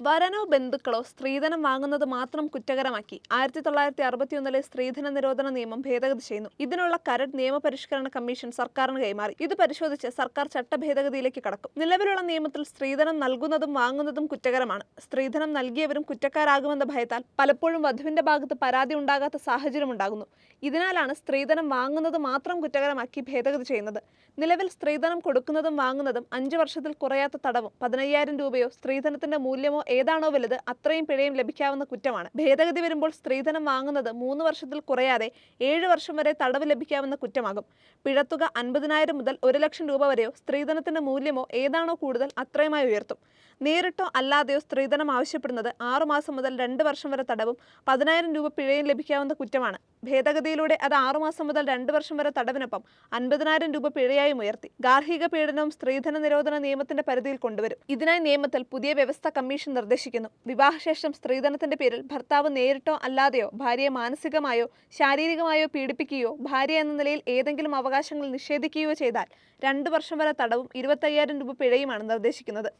വരനോ ബന്ധുക്കളോ സ്ത്രീധനം വാങ്ങുന്നത് മാത്രം കുറ്റകരമാക്കി 1961 സ്ത്രീധന നിരോധന നിയമം ഭേദഗതി ചെയ്യുന്നു. ഇതിനുള്ള കരട് നിയമപരിഷ്കരണ കമ്മീഷൻ സർക്കാരിന് കൈമാറി. ഇത് പരിശോധിച്ച് സർക്കാർ ചട്ട ഭേദഗതിയിലേക്ക് കടക്കും. നിലവിലുള്ള നിയമത്തിൽ സ്ത്രീധനം നൽകുന്നതും വാങ്ങുന്നതും കുറ്റകരമാണ്. സ്ത്രീധനം നൽകിയവരും കുറ്റക്കാരാകുമെന്ന ഭയത്താൽ പലപ്പോഴും വധുവിന്റെ ഭാഗത്ത് പരാതി ഉണ്ടാകാത്ത സാഹചര്യം ഉണ്ടാകുന്നു. ഇതിനാലാണ് സ്ത്രീധനം വാങ്ങുന്നത് മാത്രം കുറ്റകരമാക്കി ഭേദഗതി ചെയ്യുന്നത്. നിലവിൽ സ്ത്രീധനം കൊടുക്കുന്നതും വാങ്ങുന്നതും 5 വർഷത്തിൽ കുറയാത്ത തടവും 15,000 രൂപയോ സ്ത്രീധനത്തിന്റെ മൂല്യമോ ഏതാണോ വലുത് അത്രയും പിഴയും ലഭിക്കാവുന്ന കുറ്റമാണ്. ഭേദഗതി വരുമ്പോൾ സ്ത്രീധനം വാങ്ങുന്നത് 3 വർഷത്തിൽ കുറയാതെ 7 വർഷം വരെ തടവ് ലഭിക്കാവുന്ന കുറ്റമാകും. പിഴത്തുക 50,000 മുതൽ 1,00,000 രൂപ വരെയോ സ്ത്രീധനത്തിന്റെ മൂല്യമോ ഏതാണോ കൂടുതൽ അത്രയുമായി ഉയർത്തും. നേരിട്ടോ അല്ലാതെയോ സ്ത്രീധനം ആവശ്യപ്പെടുന്നത് 6 മാസം മുതൽ 2 വർഷം വരെ തടവും 10,000 രൂപ പിഴയും ലഭിക്കാവുന്ന കുറ്റമാണ്. ഭേദഗതിയിലൂടെ അത് 6 മാസം മുതൽ 2 വർഷം വരെ തടവിനൊപ്പം 50,000 രൂപ പിഴയായും ഉയർത്തി. ഗാർഹിക പീഡനവും സ്ത്രീധന നിരോധന നിയമത്തിന്റെ പരിധിയിൽ കൊണ്ടുവരും. ഇതിനായി നിയമത്തിൽ പുതിയ വ്യവസ്ഥ കമ്മീഷൻ നിർദ്ദേശിക്കുന്നു. വിവാഹശേഷം സ്ത്രീധനത്തിന്റെ പേരിൽ ഭർത്താവ് നേരിട്ടോ അല്ലാതെയോ ഭാര്യയെ മാനസികമായോ ശാരീരികമായോ പീഡിപ്പിക്കുകയോ ഭാര്യ എന്ന നിലയിൽ ഏതെങ്കിലും അവകാശങ്ങൾ നിഷേധിക്കുകയോ ചെയ്താൽ 2 വർഷം വരെ തടവും 25,000 രൂപ പിഴയുമാണ് നിർദ്ദേശിക്കുന്നത്.